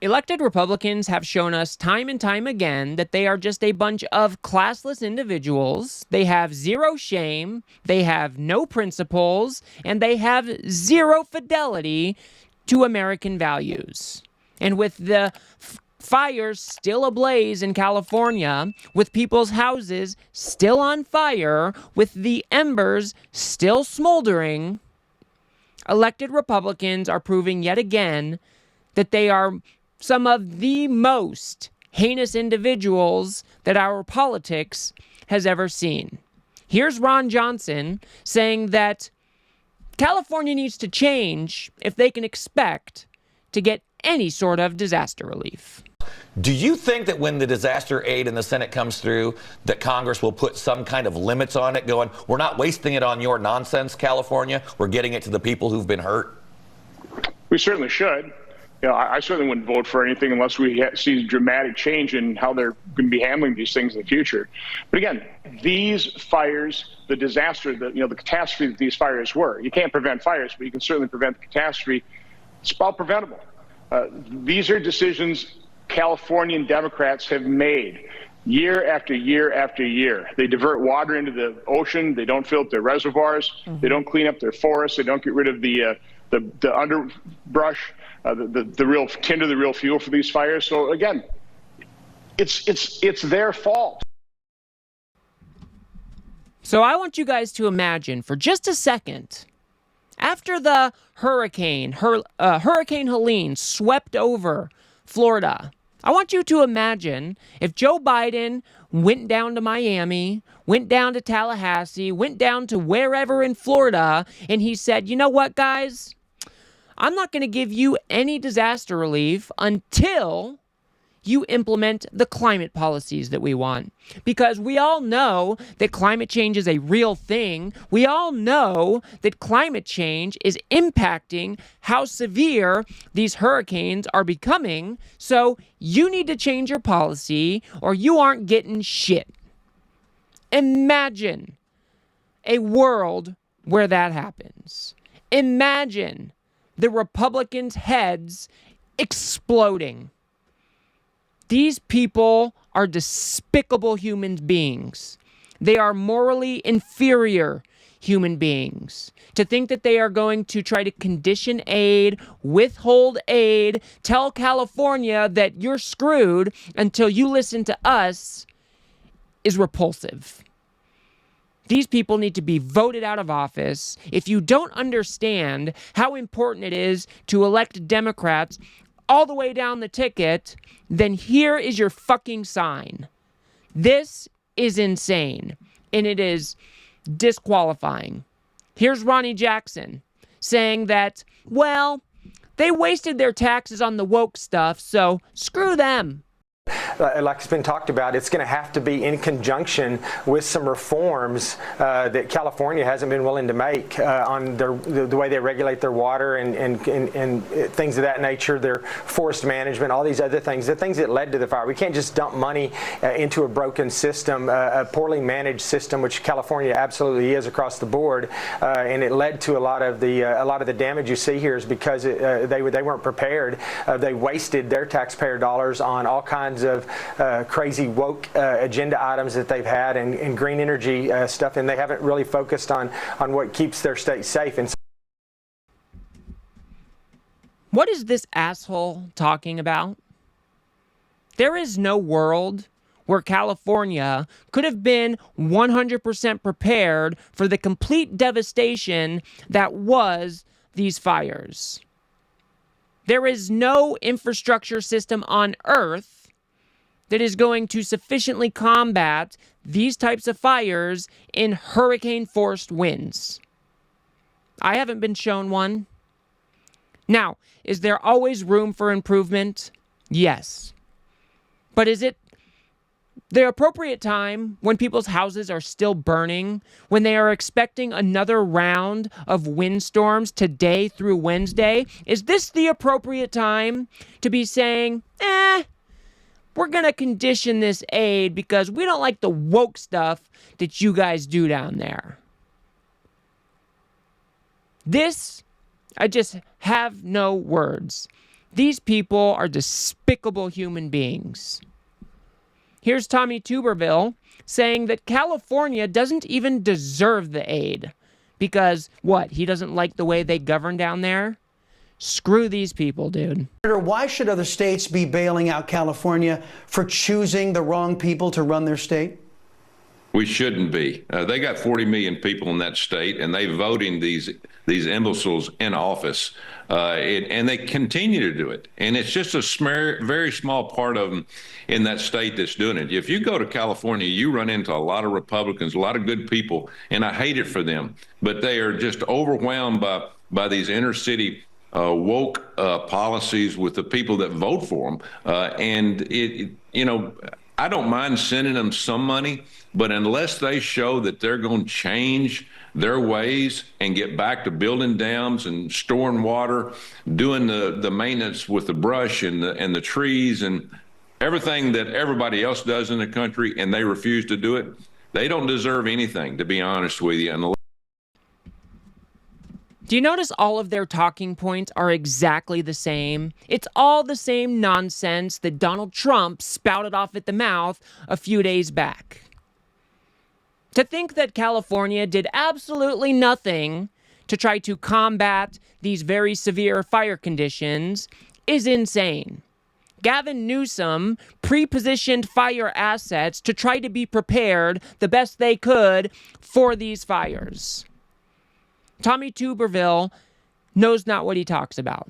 Elected Republicans have shown us time and time again that they are just a bunch of classless individuals. They have zero shame, they have no principles, and they have zero fidelity to American values. And with the fires still ablaze in California, with people's houses still on fire, with the embers still smoldering, elected Republicans are proving yet again that they are some of the most heinous individuals that our politics has ever seen. Here's Ron Johnson saying that California needs to change if they can expect to get any sort of disaster relief. Do you think that when the disaster aid in the Senate comes through, that Congress will put some kind of limits on it, going, we're not wasting it on your nonsense, California, we're getting it to the people who've been hurt? We certainly should. You know, I certainly wouldn't vote for anything unless we see dramatic change in how they're going to be handling these things in the future. But again, these fires, the disaster, the catastrophe that these fires were, you can't prevent fires, but you can certainly prevent the catastrophe. It's about preventable. These are decisions Californian Democrats have made year after year after year. They divert water into the ocean. They don't fill up their reservoirs. Mm-hmm. They don't clean up their forests. They don't get rid of the underbrush. The real tinder, the real fuel for these fires. So again, it's their fault. So I want you guys to imagine for just a second, after the Hurricane Helene swept over Florida, I want you to imagine if Joe Biden went down to Miami, went down to Tallahassee, went down to wherever in Florida, and he said, you know what, guys? I'm not going to give you any disaster relief until you implement the climate policies that we want. Because we all know that climate change is a real thing. We all know that climate change is impacting how severe these hurricanes are becoming. So you need to change your policy or you aren't getting shit. Imagine a world where that happens. Imagine the Republicans' heads exploding. These people are despicable human beings. They are morally inferior human beings. To think that they are going to try to condition aid, withhold aid, tell California that you're screwed until you listen to us is repulsive. These people need to be voted out of office. If you don't understand how important it is to elect Democrats all the way down the ticket, then here is your fucking sign. This is insane, and it is disqualifying. Here's Ronnie Jackson saying that, well, they wasted their taxes on the woke stuff, so screw them. Like it's been talked about, it's going to have to be in conjunction with some reforms that California hasn't been willing to make on the way they regulate their water and things of that nature, their forest management, all these other things, the things that led to the fire. We can't just dump money into a broken system, a poorly managed system, which California absolutely is across the board, and it led to a lot of the damage you see here is because they weren't prepared. They wasted their taxpayer dollars on all kinds of crazy woke agenda items that they've had and green energy stuff, and they haven't really focused on what keeps their state safe. And what is this asshole talking about? There is no world where California could have been 100% prepared for the complete devastation that was these fires. There is no infrastructure system on Earth that is going to sufficiently combat these types of fires in hurricane-forced winds. I haven't been shown one. Now, is there always room for improvement? Yes. But is it the appropriate time when people's houses are still burning, when they are expecting another round of windstorms today through Wednesday? Is this the appropriate time to be saying, we're going to condition this aid because we don't like the woke stuff that you guys do down there? This, I just have no words. These people are despicable human beings. Here's Tommy Tuberville saying that California doesn't even deserve the aid because, what, he doesn't like the way they govern down there? Screw these people, dude. Why should other states be bailing out California for choosing the wrong people to run their state? We shouldn't be. They got 40 million people in that state, and they voting these imbeciles in office, and they continue to do it. And it's just a very small part of them in that state that's doing it. If you go to California, you run into a lot of Republicans, a lot of good people, and I hate it for them. But they are just overwhelmed by these inner city woke policies with the people that vote for them. I don't mind sending them some money, but unless they show that they're going to change their ways and get back to building dams and storing water, doing the maintenance with the brush and the trees and everything that everybody else does in the country, and they refuse to do it, they don't deserve anything, to be honest with you. Do you notice all of their talking points are exactly the same? It's all the same nonsense that Donald Trump spouted off at the mouth a few days back. To think that California did absolutely nothing to try to combat these very severe fire conditions is insane. Gavin Newsom pre-positioned fire assets to try to be prepared the best they could for these fires. Tommy Tuberville knows not what he talks about.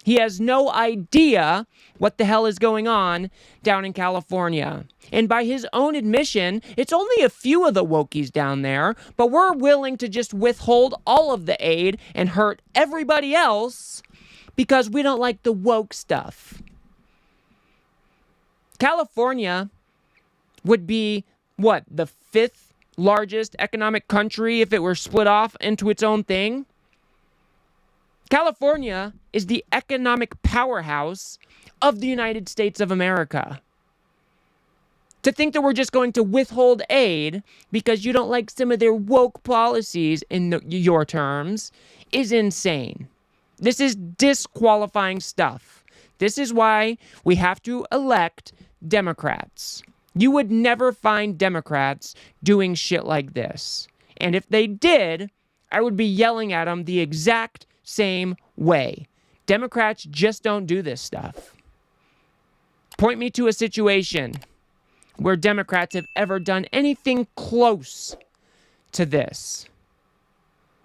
He has no idea what the hell is going on down in California. And by his own admission, it's only a few of the wokies down there, but we're willing to just withhold all of the aid and hurt everybody else because we don't like the woke stuff. California would be, what, the fifth largest economic country if it were split off into its own thing? California is the economic powerhouse of the United States of America. To think that we're just going to withhold aid because you don't like some of their woke policies in your terms is insane. This is disqualifying stuff. This is why we have to elect Democrats. You would never find Democrats doing shit like this. And if they did, I would be yelling at them the exact same way. Democrats just don't do this stuff. Point me to a situation where Democrats have ever done anything close to this.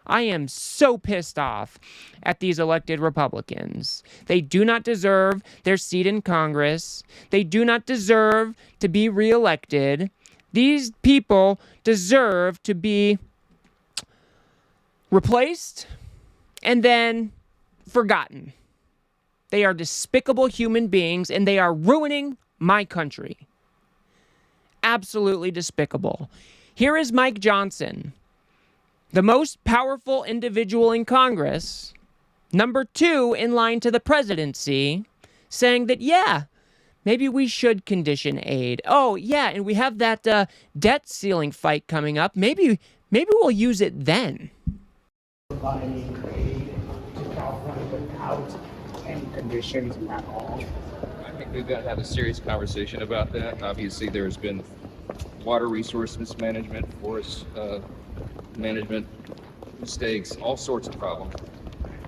I am so pissed off at these elected Republicans. They do not deserve their seat in Congress. They do not deserve to be reelected. These people deserve to be replaced and then forgotten. They are despicable human beings, and they are ruining my country. Absolutely despicable. Here is Mike Johnson, the most powerful individual in Congress, number 2 in line to the presidency, saying that, yeah, maybe we should condition aid. Oh, yeah, and we have that debt ceiling fight coming up. Maybe we'll use it then. Providing aid to California without any conditions at all. I think we've got to have a serious conversation about that. Obviously, there's been water resource mismanagement, forest management mistakes, all sorts of problems.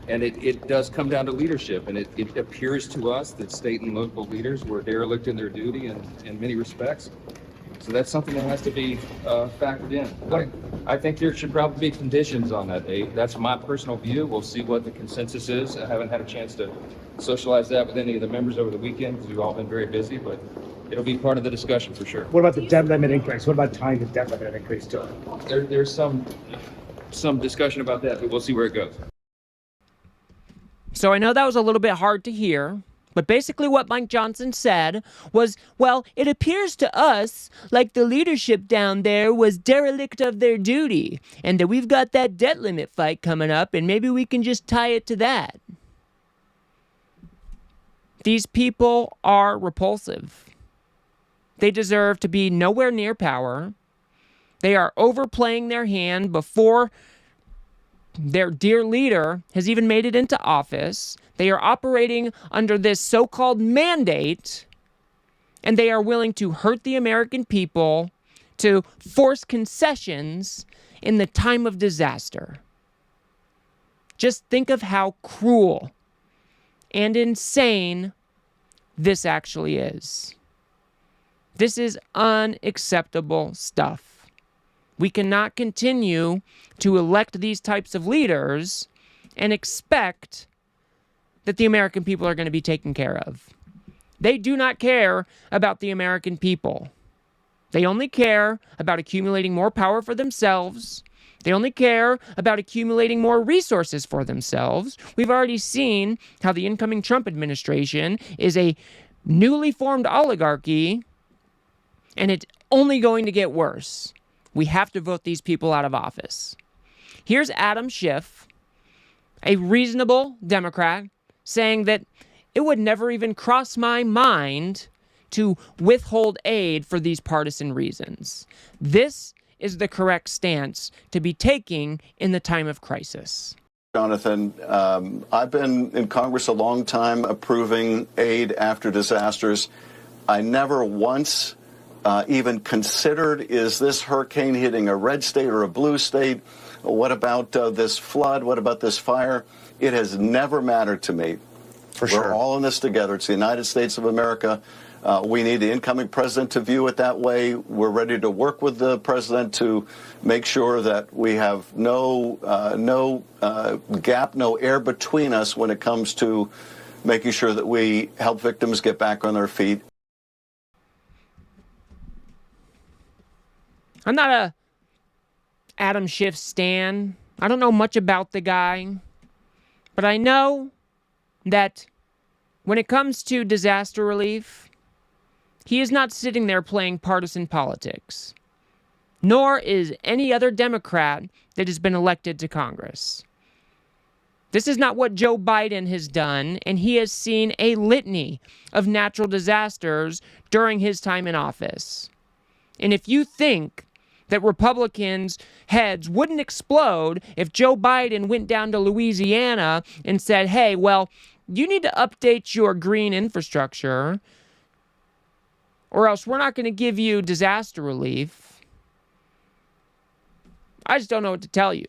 And it does come down to leadership, and it appears to us that state and local leaders were derelict in their duty in many respects. So that's something that has to be factored in. I think there should probably be conditions on that aid. That's my personal view. We'll see what the consensus is. I haven't had a chance to socialize that with any of the members over the weekend because we've all been very busy, but it'll be part of the discussion for sure. What about the debt limit increase? What about tying the debt limit increase to it? There's some discussion about that, but we'll see where it goes. So I know that was a little bit hard to hear, but basically what Mike Johnson said was, well, it appears to us like the leadership down there was derelict of their duty, and that we've got that debt limit fight coming up, and maybe we can just tie it to that. These people are repulsive. They deserve to be nowhere near power. They are overplaying their hand before their dear leader has even made it into office. They are operating under this so-called mandate, and they are willing to hurt the American people, to force concessions in the time of disaster. Just think of how cruel and insane this actually is. This is unacceptable stuff. We cannot continue to elect these types of leaders and expect that the American people are going to be taken care of. They do not care about the American people. They only care about accumulating more power for themselves. They only care about accumulating more resources for themselves. We've already seen how the incoming Trump administration is a newly formed oligarchy, and it's only going to get worse. We have to vote these people out of office. Here's Adam Schiff, a reasonable Democrat, saying that it would never even cross my mind to withhold aid for these partisan reasons. This is the correct stance to be taking in the time of crisis. Jonathan, I've been in Congress a long time approving aid after disasters. I never once even considered, is this hurricane hitting a red state or a blue state? What about this flood? What about this fire? It has never mattered to me. For sure. We're all in this together. It's the United States of America. We need the incoming president to view it that way. We're ready to work with the president to make sure that we have no gap, no air between us when it comes to making sure that we help victims get back on their feet. I'm not a Adam Schiff stan. I don't know much about the guy, but I know that when it comes to disaster relief, he is not sitting there playing partisan politics, nor is any other Democrat that has been elected to Congress. This is not what Joe Biden has done, and he has seen a litany of natural disasters during his time in office. And if you think that Republicans' heads wouldn't explode if Joe Biden went down to Louisiana and said, hey, well, you need to update your green infrastructure, or else we're not going to give you disaster relief. I just don't know what to tell you.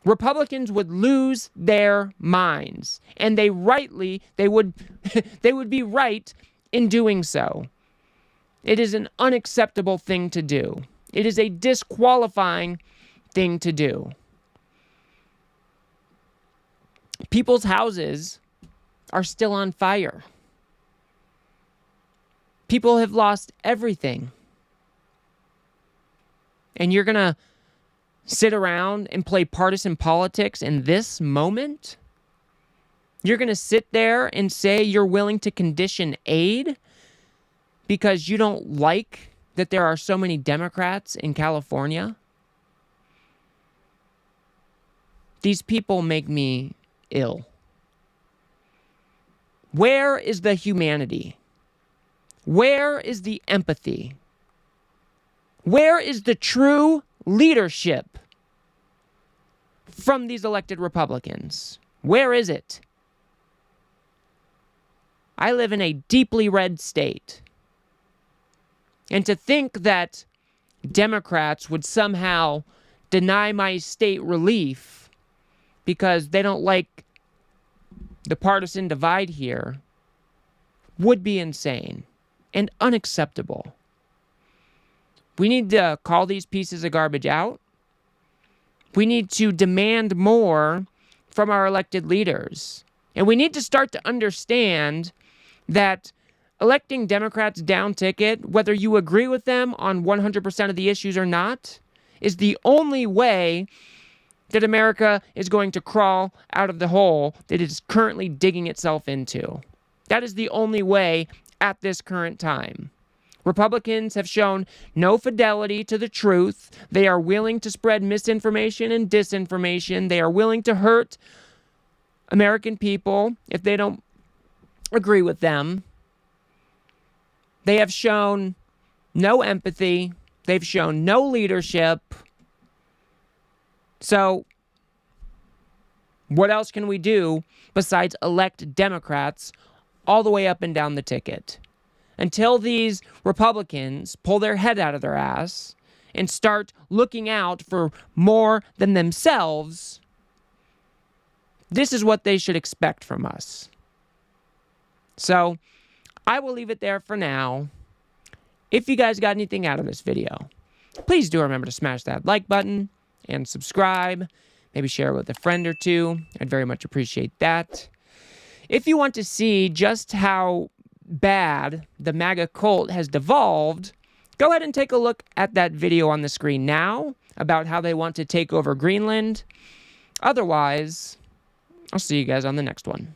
Republicans would lose their minds, and they would be right in doing so. It is an unacceptable thing to do. It is a disqualifying thing to do. People's houses are still on fire. People have lost everything. And you're going to sit around and play partisan politics in this moment? You're going to sit there and say you're willing to condition aid because you don't like that there are so many Democrats in California? These people make me ill. Where is the humanity? Where is the empathy? Where is the true leadership from these elected Republicans? Where is it? I live in a deeply red state. And to think that Democrats would somehow deny my state relief because they don't like the partisan divide here would be insane and unacceptable. We need to call these pieces of garbage out. We need to demand more from our elected leaders. And we need to start to understand that electing Democrats down ticket, whether you agree with them on 100% of the issues or not, is the only way that America is going to crawl out of the hole that it is currently digging itself into. That is the only way at this current time. Republicans have shown no fidelity to the truth. They are willing to spread misinformation and disinformation. They are willing to hurt American people if they don't agree with them. They have shown no empathy. They've shown no leadership. So What else can we do besides elect Democrats all the way up and down the ticket? Until these Republicans pull their head out of their ass and start looking out for more than themselves, this is what they should expect from us. So, I will leave it there for now. If you guys got anything out of this video, please do remember to smash that like button and subscribe. Maybe share it with a friend or two. I'd very much appreciate that. If you want to see just how bad the MAGA cult has devolved, go ahead and take a look at that video on the screen now about how they want to take over Greenland. Otherwise, I'll see you guys on the next one.